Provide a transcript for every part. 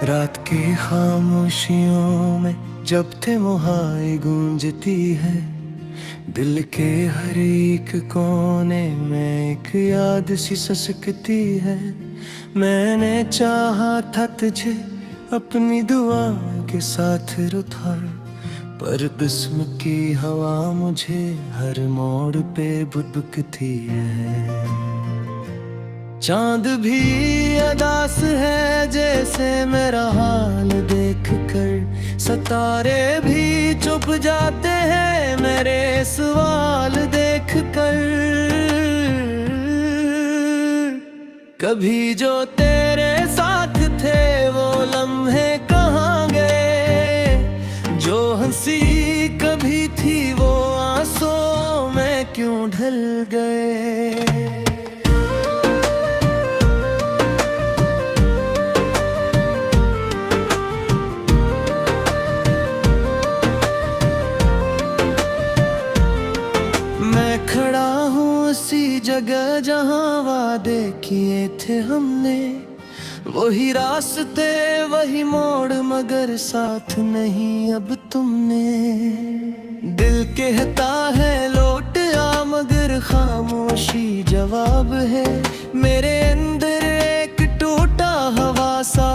रात की खामोशियों में जब थे मुहाई गूंजती है, दिल के हर एक कोने में एक याद सी ससकती है। मैंने चाहा था तुझे अपनी दुआ के साथ रुठा, पर जिस्म की हवा मुझे हर मोड़ पे बुदबुकती है। चांद भी अदास है जैसे मेरा हाल देख कर, सितारे भी चुप जाते हैं मेरे सवाल देख कर। कभी जो तेरे साथ थे वो लम्हे कहाँ गए, जो हंसी कभी थी वो आंसू में क्यों ढल गए। खड़ा हूँ उसी जगह जहाँ वादे किए थे हमने, वही रास्ते वही मोड़ मगर साथ नहीं अब तुमने। दिल कहता है लौट आ मगर खामोशी जवाब है, मेरे अंदर एक टूटा हवा सा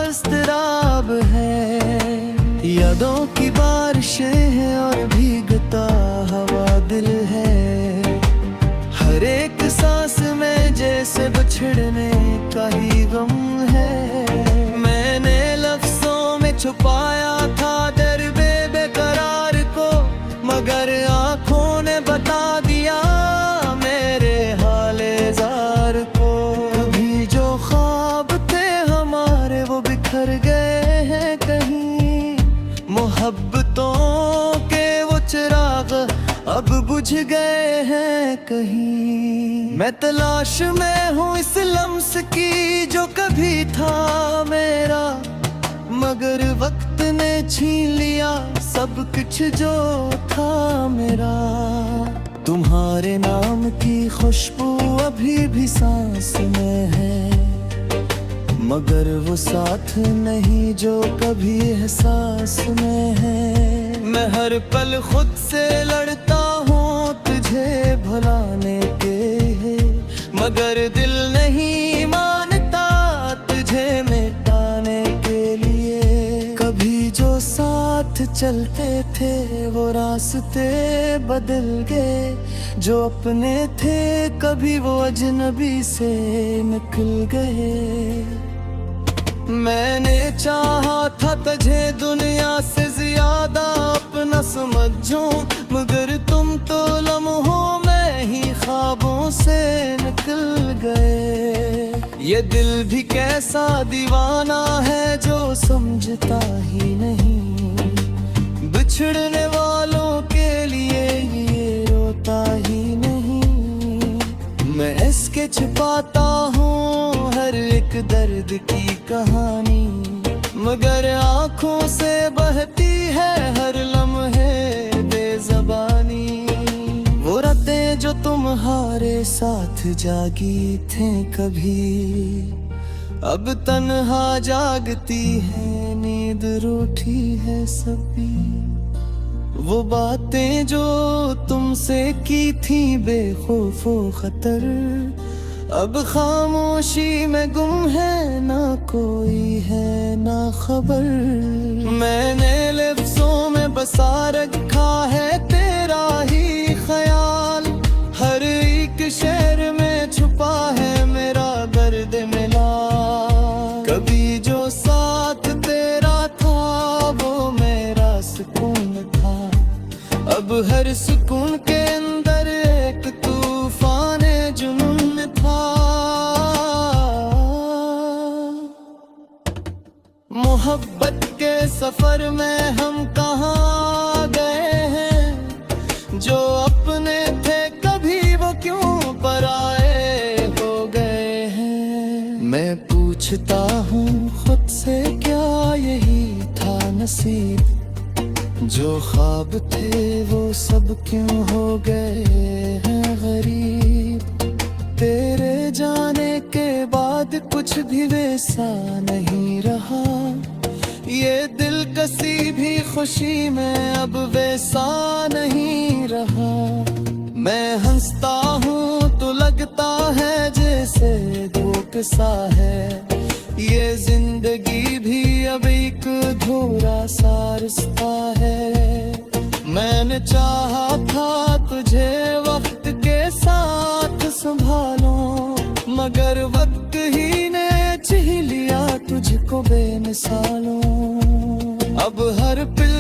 इज़्तिराब है। यादों की बारिशें हैं और भीगता हवा दिल है, हर एक सांस में जैसे बिछड़ने का ही गम है। मैंने लफ्जों में छुपाया था दर्द बेकरार को, मगर आँखों ने बता दिया मेरे हाले ज़ार को। कभी जो ख्वाब थे हमारे वो बिखर गए हैं कहीं, मोहब्बतों के वो चिराग अब बुझ गए हैं कहीं। मैं तलाश में हूँ इस लम्स की जो कभी था मेरा, मगर वक्त ने छीन लिया सब कुछ जो था मेरा। तुम्हारे नाम की खुशबू अभी भी सांस में है, मगर वो साथ नहीं जो कभी एहसास में है। मैं हर पल खुद से लड़ता हूँ तुझे भुलाने के, मगर दिल नहीं मानता तुझे मिटाने के लिए। कभी जो साथ चलते थे वो रास्ते बदल गए, जो अपने थे कभी वो अजनबी से निकल गए। मैंने चाहा था तुझे दुनिया से ज्यादा अपना समझूं, मगर तुम तो लम्हों में ही ख्वाबों से निकल गए। ये दिल भी कैसा दीवाना है जो समझता ही नहीं, बिछड़ने वालों के लिए ये रोता ही नहीं। मैं इसके छिपाता हूँ हर एक दर्द की कहानी, मगर आँखों से बहती है हर लम्हे बेज़बानी। वो रातें जो तुम्हारे साथ जागी थे कभी, अब तन्हा जागती है नींद रूठी है सभी। वो बातें जो तुमसे की थी बेखौफो खतर, अब खामोशी में गुम है, ना कोई है ना खबर। मैंने लफ्जों में बसा रखा है तेरा ही ख्याल, हर एक शहर में छुपा है मेरा दर्द मिला। कभी जो साथ तेरा था वो मेरा सुकून था, अब हर सुकून के अंदर एक तूफान जुनून था। मोहब्बत के सफर में हम कहाँ गए हैं, जो अपने थे कभी वो क्यों पराए हो गए हैं। मैं पूछता हूँ खुद से क्या यही था नसीब, जो ख्वाब थे वो सब क्यों हो गए हैं गरीब। तेरे जाने के बाद बाद कुछ भी वैसा नहीं रहा, ये दिल कसी भी खुशी में अब वैसा नहीं रहा। मैं हंसता हूँ तो लगता है जैसे धोख सा है, ये जिंदगी भी अब एक अधूरा सा रिश्ता है। मैंने चाहा था तुझे वक्त के साथ संभालूं, मगर वक्त ही ने छीन लिया तुझको बेमिसालों। अब हर पल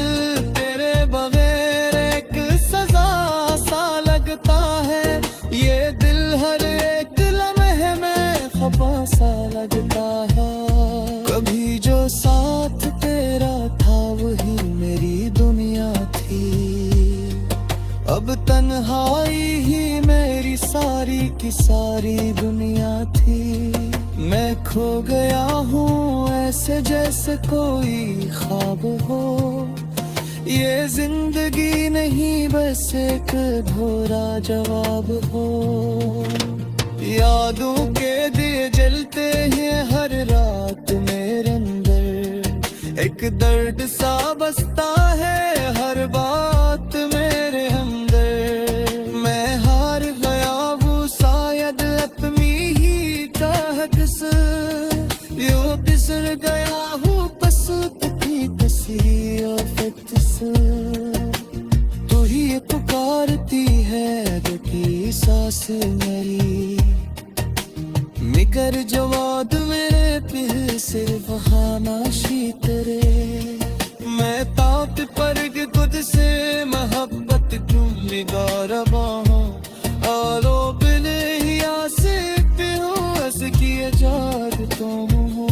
तेरे बगैर एक सजा सा लगता है, ये दिल हर एक लम्हे में खफा सा लगता है। कभी जो साथ तेरा था वही मेरी दुनिया थी, अब तन्हाई ही मेरी सारी की सारी दुनिया थी। मैं खो गया हूँ ऐसे जैसे कोई ख्वाब हो, ये जिंदगी नहीं बस एक अधूरा जवाब हो। यादों के दिए जलते हैं हर रात मेरे अंदर, एक दर्द सा बसता है हर बात मेरे अंदर। मैं हार गया हूँ शायद अपनी ही चाहत से, यूं फिसल गया हूँ पसंद की किसी आफत से। तू ही पुकारती है दिल की सांस मेरी, मिकर जवाद मेरे पिल से बहाना शीतरे। मैं ताप पर खुद से मोहब्बत क्यों निगारबा हूँ, आलो बिले ही आसे पे हूँ हंस किए जाग तुम हो।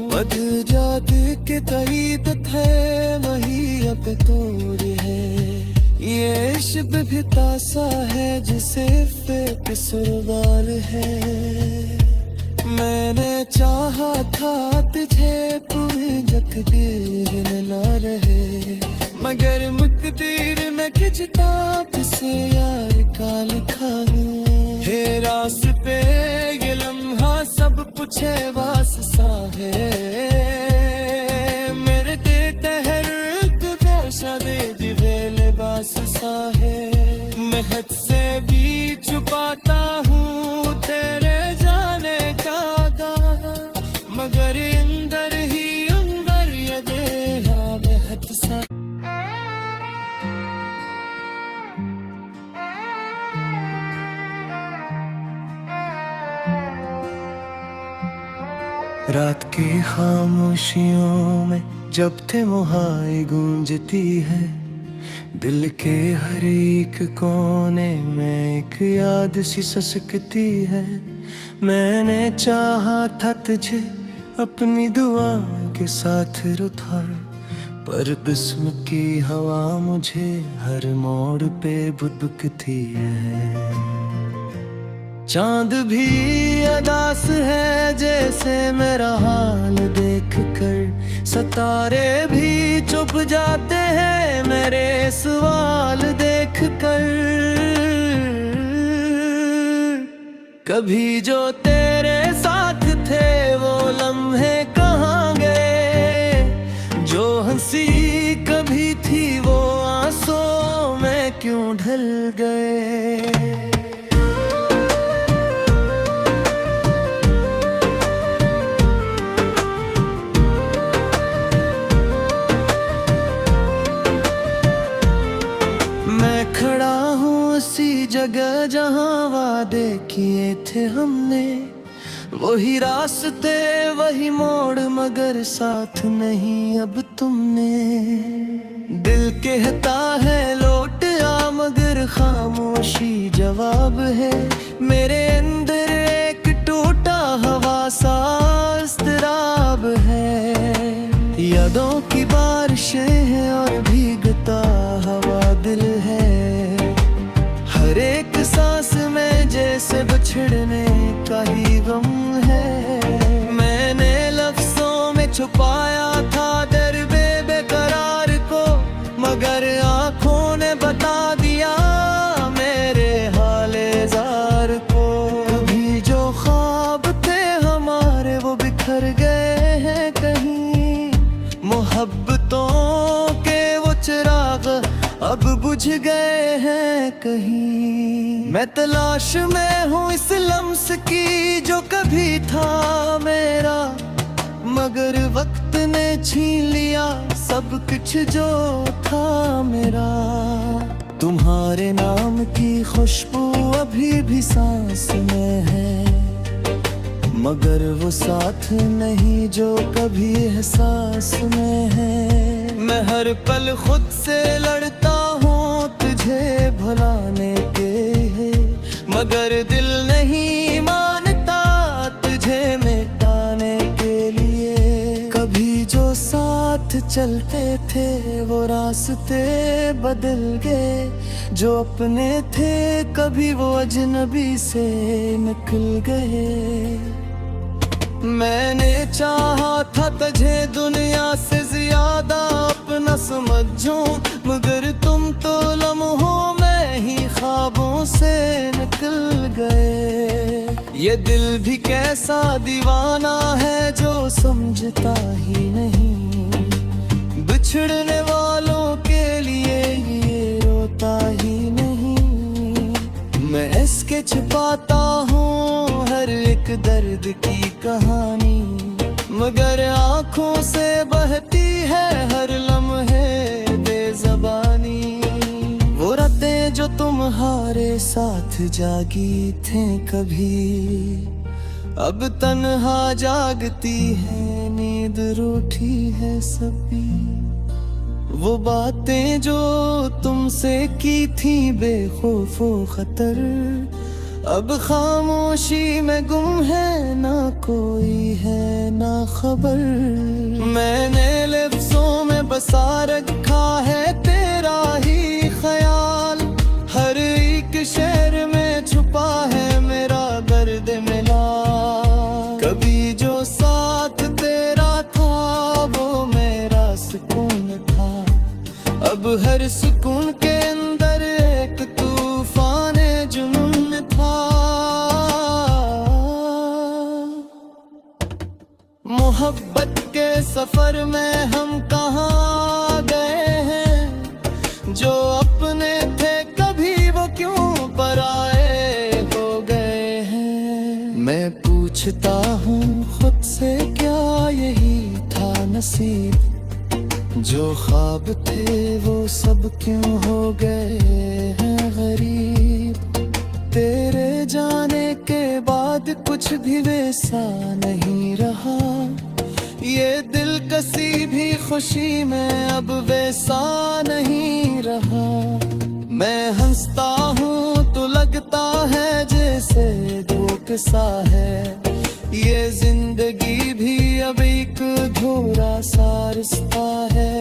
बद जात के तईदत है वही अब तोड़ है, ये इश्क भी तासा है जिसे पे सुरगाल है। मैंने चाहा था तुझे पूरी तकदीर न रहे, मगर मुकदीर में खिंचता से यार का लिखा है। रास पे ये लम्हा सब पूछे वास्ता है, मेरे दे तहरीक कैसा दे दिवे लिबास सा है। मैं हद से भी छुपाता हूँ तेरे जाने का गाना, मगर अंदर ही अंदर ये देहा बेहद सा। रात की खामोशियों में जब तन्हाई गूंजती है, दिल के हर एक कोने में एक याद सी ससकती है। मैंने चाहा था तुझे अपनी दुआ के साथ रुठा, पर जिस्म की हवा मुझे हर मोड़ पे बुदबुकती है। चांद भी अदास है जैसे मेरा हाल देख कर, सितारे भी चुप जाते हैं मेरे सवाल देख कर। कभी जो तेरे साथ थे वो लम्हे कहाँ गए, जो हंसी कभी थी वो आंसू में क्यों ढल गए। खड़ा हूँ उसी जगह जहाँ वादे किए थे हमने, वही रास्ते वही मोड़ मगर साथ नहीं अब तुमने। दिल कहता है लौट आ मगर खामोशी जवाब है, मेरे अंदर एक टूटा हवा सा इज़्तिराब है। यादों की बारिशें हैं और भीगता हवा दिल है, हर एक सांस में जैसे बिछड़ने का ही गम है। मैंने लफ्जों में छुपाया था दर्द बेकरार को, मगर आंखों ने बता दिया मेरे हाले जार को। कभी जो ख्वाब थे हमारे अब बुझ गए हैं कहीं। मैं तलाश में हूँ इस लम्स की जो कभी था मेरा, मगर वक्त ने छीन लिया सब कुछ जो था मेरा। तुम्हारे नाम की खुशबू अभी भी सांस में है, मगर वो साथ नहीं जो कभी एहसास में है। मैं हर पल खुद से लड़ता हूँ तुझे भुलाने के, मगर दिल नहीं मानता तुझे मिटाने के लिए। कभी जो साथ चलते थे वो रास्ते बदल गए, जो अपने थे कभी वो अजनबी से निकल गए। मैंने चाहा था तुझे दुनिया से ज्यादा अपना समझूं, मगर तुम तो लम्हों में ही ख्वाबों से निकल गए। ये दिल भी कैसा दीवाना है जो समझता ही नहीं, बिछड़ने वालों के लिए ये रोता ही नहीं। मैं इसके छिपाता हूँ हर एक दर्द की कहानी, मगर आँखों से बहती है हर लम्हे बेज़बानी। वो रातें जो तुम्हारे साथ जागी थे कभी, अब तन्हा जागती है, नींद रूठी है सभी। वो बातें जो तुमसे की थी बेखौफो खतर, अब खामोशी में गुम है, ना कोई है ना खबर। मैंने लफ्ज़ों में बसा रखा है तेरा ही ख्याल, हर एक शहर में छुपा है मेरा दर्द मिला। कभी जो साथ तेरा था वो मेरा सुकून था, अब हर सुकून के अंदर एक तूफान जुनून था। मोहब्बत के सफर में हम कहाँ गए हैं, जो अपने थे कभी वो क्यों पराए हो गए हैं। मैं पूछता हूँ खुद से क्या यही था नसीब, जो ख्वाब थे वो सब क्यों हो गए हैं गरीब। तेरे जाने के बाद कुछ भी वैसा नहीं रहा, ये दिल कसी भी खुशी में अब वैसा नहीं रहा। मैं हंसता हूँ तो लगता है जैसे दुख सा है, ये जिंदगी भी अब एक अधूरा सा रिश्ता है।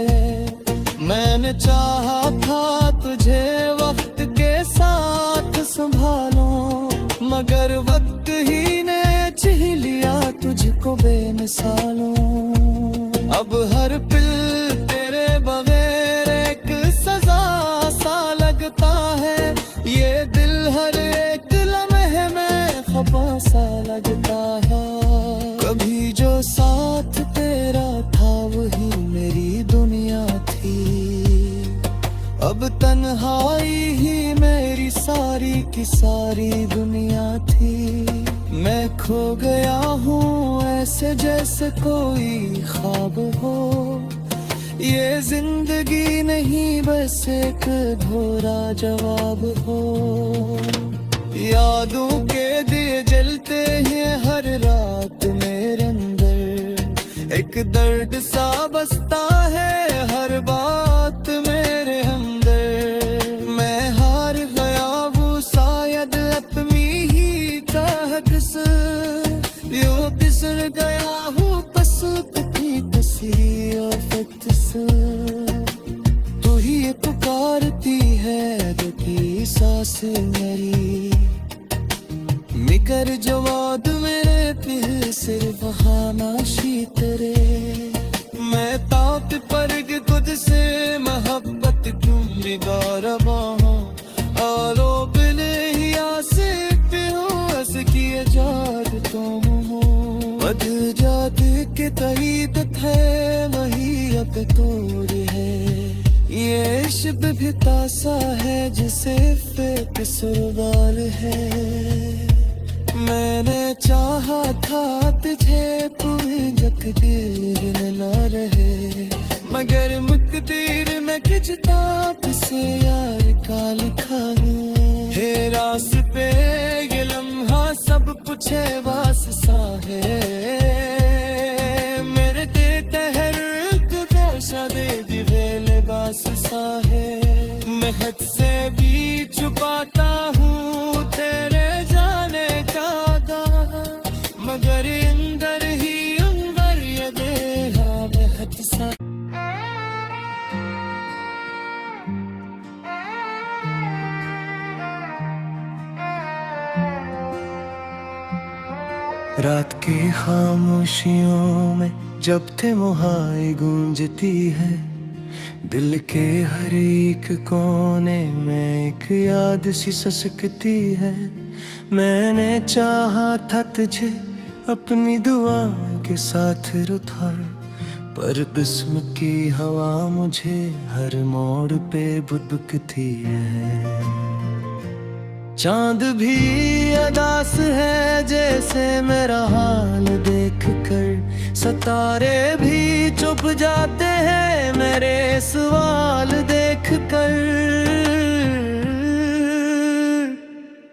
मैंने चाहा था तुझे वक्त के साथ संभालूं, मगर वक्त ही ने छीन लिया तुझको बेमिसालों। अब हर पल तेरे बगैर एक सजा सा लगता है, ये दिल हर एक लम्हे में खफा सा लगता है। कभी जो साथ तेरा था वही मेरी दुनिया थी, अब तन्हाई ही मेरी सारी की सारी दुनिया थी। मैं खो गया हूँ ऐसे जैसे कोई ख्वाब हो, ये जिंदगी नहीं बस एक अधूरा जवाब हो। यादों के दिए जलते हैं हर रात मेरे अंदर, एक दर्द सा बसता है हर बात मेरे अंदर। मैं हार गया वो शायद अपनी ही चाहत से, यूं फिसल गया हूँ पसंद की किसी आफत से। तू ही पुकारती है दुखी सांस मेरी, मिकर जवाद मेरे दिल सिर्फ खामोशी तेरे। मैं ताप पर खुद से मोहब्बत क्यों बिगा रहा हूँ, आलो बिले ही आसे पे हूँ हंस किए जाद तुम हो। बदल जात के तईद है वही अब तोड़ है, ये इश्क भी तासा है जैसे पे सुरबाल है। मैंने चाहा था तुझे पूरी तकदीर न रहे, मगर मुकदीर में किताब से यार का लिखा है। रास्ते ये लम्हा सब कुछ है वास्ता है, मेरे दे तहरीक कैसा दे दिवे लिबास सा है। मैं हद से भी छुपाता हूँ तेरे जाने का दा, मगर अंदर ही अंदर ये बेहा बेहद सा। रात की खामोशियों में जब तन्हाई गूंजती है, दिल के हर एक कोने में एक याद सी ससकती है। मैंने चाहा था तुझे अपनी दुआ के साथ रुठा, पर किस्म की हवा मुझे हर मोड़ पे बुदबुकती है। चांद भी अदास है जैसे मेरा हाल देख कर, सितारे भी चुप जाते हैं मेरे सवाल देख कर।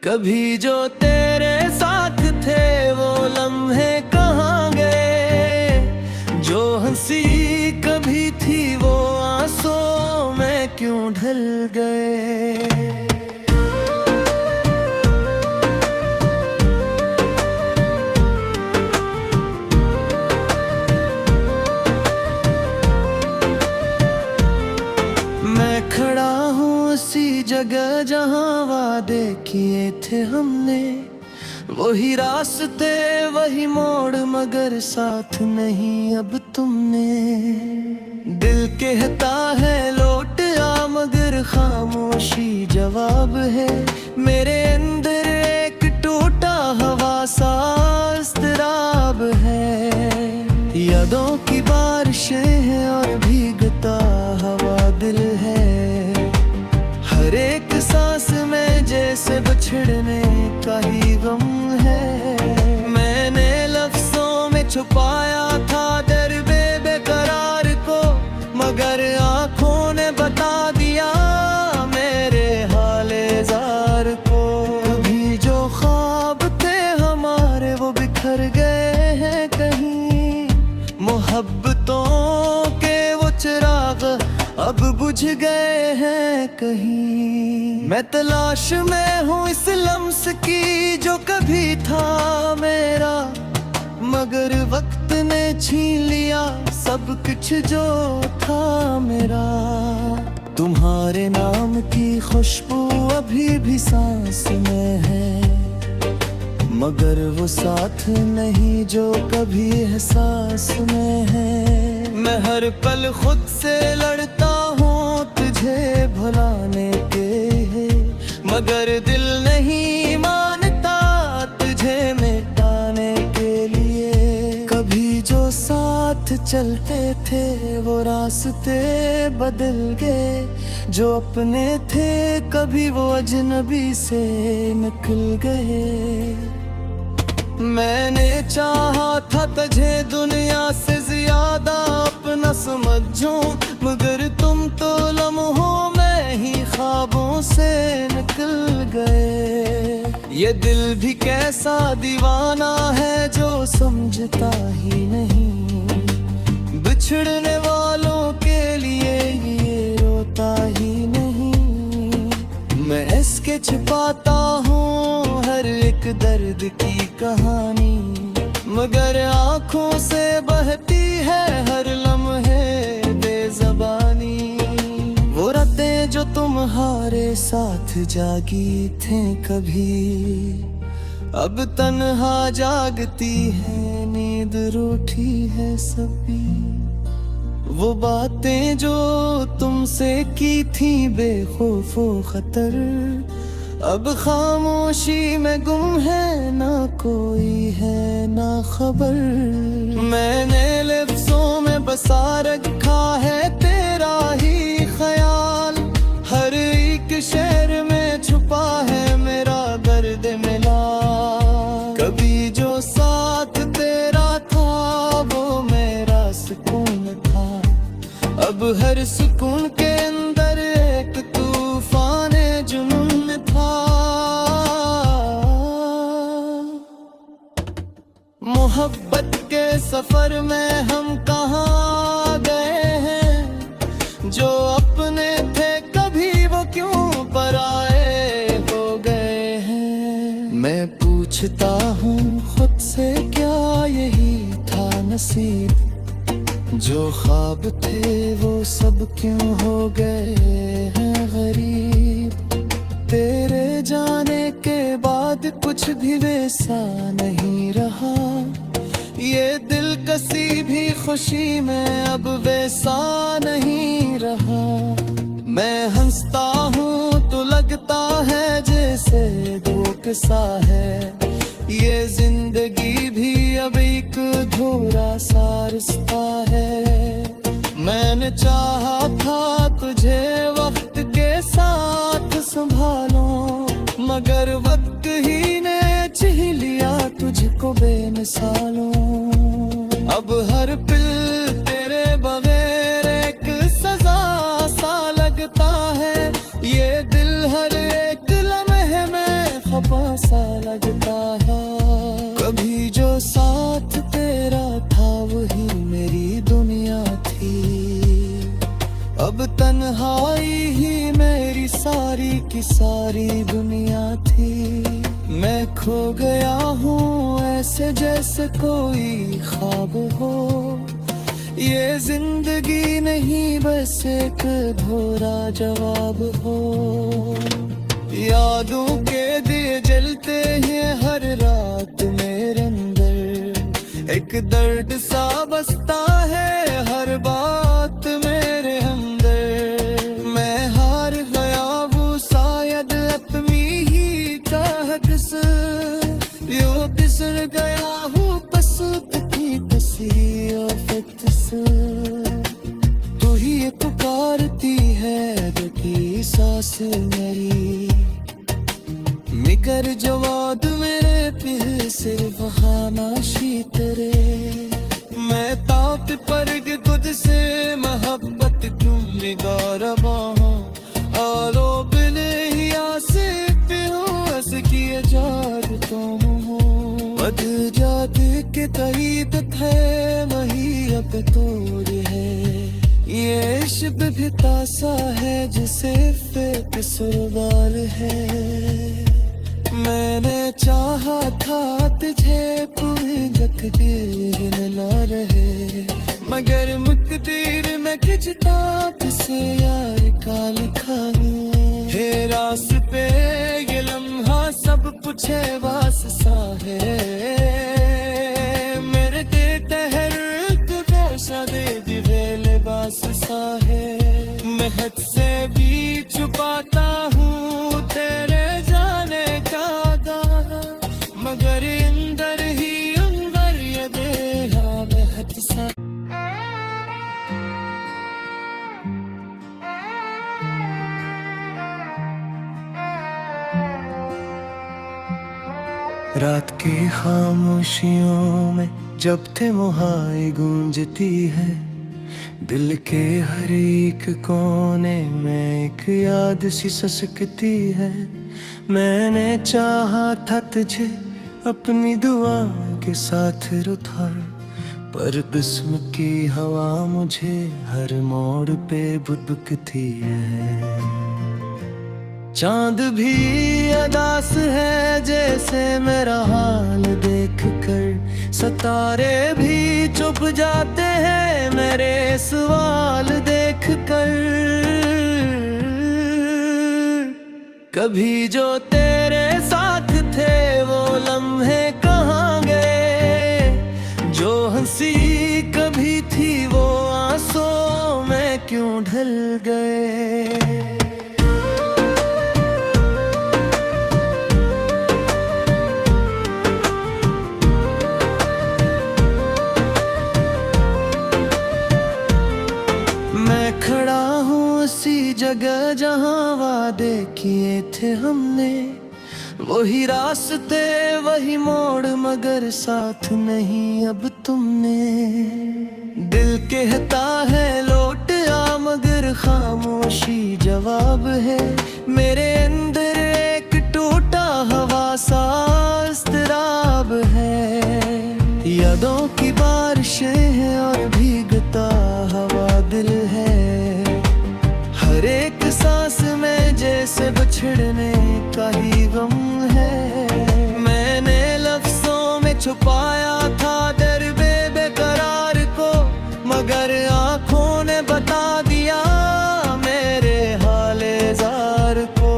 कभी जो तेरे साथ थे वो लम्हे कहाँ गए, जो हंसी कभी थी वो आंसू में क्यों ढल गए। खड़ा हूँ उसी जगह जहाँ वादे किए थे हमने, वही रास्ते वही मोड़ मगर साथ नहीं अब तुमने। दिल कहता है लौट आ मगर खामोशी जवाब है, मेरे अंदर एक टूटा हवा सा इज़्तिराब है। यादों की बारिशें हैं और भीगता हवा दिल है, हर एक सांस में जैसे बिछड़ने का ही गम है। मैंने लफ्जों में छुपाया था दर्द बेकरार को, मगर आंखों ने बता दिया मेरे हाले जार को। कभी जो ख्वाब थे हमारे वो बिखर गए हैं कहीं, मोहब्बतों के वो चिराग अब बुझ गए हैं कहीं। मैं तलाश में हूँ इस लम्स की जो कभी था मेरा, मगर वक्त ने छीन लिया सब कुछ जो था मेरा। तुम्हारे नाम की खुशबू अभी भी सांस में है, मगर वो साथ नहीं जो कभी एहसास में है। मैं हर पल खुद से लड़ता हूँ तुझे भुलाने के, मगर दिल नहीं मानता तुझे मिटाने के लिए। कभी जो साथ चलते थे वो रास्ते बदल गए, जो अपने थे कभी वो अजनबी से निकल गए। मैंने चाहा था तुझे दुनिया से ज्यादा अपना समझूं, मगर तुम तो लम्हों में ही ख्वाबों से निकल गए। ये दिल भी कैसा दीवाना है जो समझता ही नहीं, बिछड़ने वालों के लिए ये रोता ही नहीं। मैं इसके छिपाता हूँ हर एक दर्द की कहानी, मगर आँखों से बहती है हर लम्हे बेज़बानी। वो रातें जो तुम्हारे साथ जागी थे कभी, अब तन्हा जागती है नींद रूठी है सभी। वो बातें जो तुमसे की थी बेखौफो खतर, अब खामोशी में गुम है, ना कोई है ना खबर। मैंने लफ्जों में बसा रखा है तेरा ही ख्याल, मोहब्बत के सफर में हम कहाँ गए हैं, जो अपने थे कभी वो क्यों पराए हो गए हैं। मैं पूछता हूँ खुद से क्या यही था नसीब, जो ख्वाब थे वो सब क्यों हो गए हैं गरीब। तेरे जाने के बाद कुछ भी वैसा नहीं रहा, ये दिल कसी भी खुशी में अब वैसा नहीं रहा। मैं हंसता हूँ तो लगता है जैसे दुख सा है, ये जिंदगी भी अब एक अधूरा सा रिश्ता है। मैंने चाहा था तुझे वक्त के साथ संभालूं, मगर वक्त ही ने छीन लिया तुझको बेमिसालों। अब हर पल तेरे बगैर एक सजा सा लगता है, ये दिल हर एक लम्हे में खफा सा लगता है। कभी जो साथ तेरा था वही मेरी दुनिया थी, अब तन्हाई ही मेरी सारी की सारी दुनिया थी। मैं खो गया हूँ ऐसे जैसे कोई ख्वाब हो, ये जिंदगी नहीं बस एक अधूरा जवाब हो। यादों के दिए जलते हैं हर रात मेरे अंदर, एक दर्द सा बसता है हर बात मेरे अंदर। मैं हार गया वो शायद अपनी ही चाहत से, यूं बिसर गया हूँ पसंद की किसी आफत से। तू ही पुकारती है दुखी सांस मेरी, मिकर जवाद मेरे पे सिर्फ खामोशी तेरे। मैं ताप पर खुद से मोहब्बत क्यों निगारबा हूँ, आलो बिले ही आसे पे हूँ ऐस किए जाद तुम हो। बद जात के तईद थे वही अब तोड़ है, ये इश्क भी तासा है जिसे पे सुरबाल है। मैंने चाहा था तुझे पूरी तकदीर न रहे, मगर मुकदीर में खिंचता तुझसे यार का लिखा है। रास पे ये लम्हा सब पूछे वास्ता है, मेरे दे तहर तू रोशा दे दिवे लिबास सा है। मैं हद से भी छुपाता हूँ तेरे जाने का दाना, मगर अंदर ही अंदर ये बेहा बेहद सा। रात की खामोशियों में जब थे मुहाई गूंजती है, दिल के हर एक कोने में एक याद सी ससकती है। मैंने चाहा था तुझे अपनी दुआ के साथ रुठा, पर बिस्म की हवा मुझे हर मोड़ पे बुदबुकती है। चांद भी अदास है जैसे मेरा हाल देख कर, सितारे भी चुप जाते हैं मेरे सवाल देख कर। कभी जो तेरे साथ थे वो लम्हे कहाँ गए, जो हंसी कभी थी वो आंसू में क्यों ढल गए। खड़ा हूँ उसी जगह जहाँ वादे किए थे हमने, वही रास्ते वही मोड़ मगर साथ नहीं अब तुमने। दिल कहता है लौट आ मगर खामोशी जवाब है, मेरे अंदर एक टूटा हवा सा इज़्तिराब है। या बिछड़ने का ही गम है। मैंने लफ्जों में छुपाया था दर्द बेकरार को, मगर आंखों ने बता दिया मेरे हाले जार को।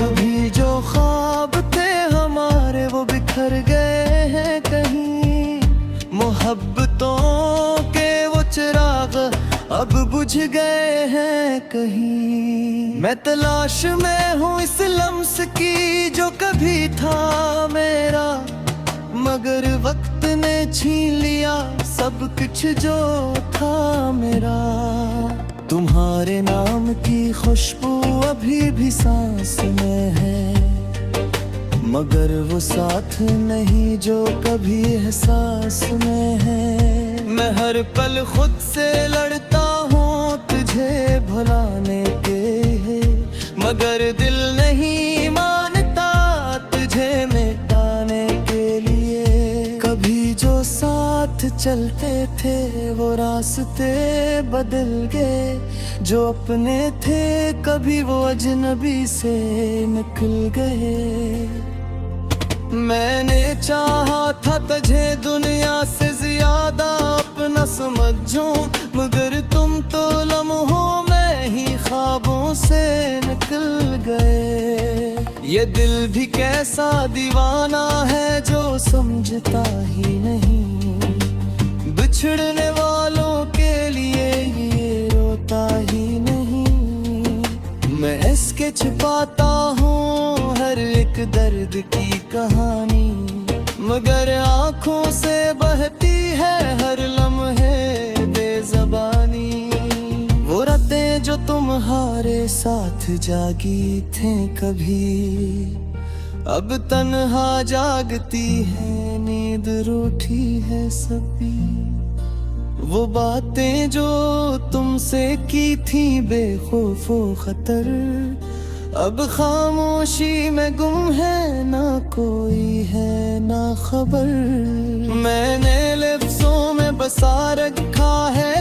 अभी जो ख्वाब थे हमारे वो बिखर गए हैं कहीं, मोहब्बतों के वो चिराग अब बुझ गए हैं कहीं। मैं तलाश में हूँ इस लम्स की जो कभी था मेरा, मगर वक्त ने छीन लिया सब कुछ जो था मेरा। तुम्हारे नाम की खुशबू अभी भी सांस में है, मगर वो साथ नहीं जो कभी एहसास में है। मैं हर पल खुद से लड़ता हूँ तुझे भुलाने के, मगर दिल नहीं मानता तुझे मिटाने के लिए। कभी जो साथ चलते थे वो रास्ते बदल गए, जो अपने थे कभी वो अजनबी से निकल गए। मैंने चाहा था तुझे दुनिया से ज्यादा अपना समझूं, मगर तुम तो लम्हों में ही ख्वाबों से निकल गए। ये दिल भी कैसा दीवाना है जो समझता ही नहीं, बिछड़ने वालों के लिए ये रोता ही नहीं। मैं इसके छिपाता हूँ हर एक दर्द की कहानी, मगर आंखों से बहती है हर लम्हे बेज़बानी। वो रातें जो तुम्हारे साथ जागी थे कभी, अब तन्हा जागती है नींद रूठी है सभी। वो बातें जो तुमसे की थी बेखौफो खतर, अब खामोशी में गुम है, ना कोई है ना खबर। मैंने लफ्जों में बसा रखा है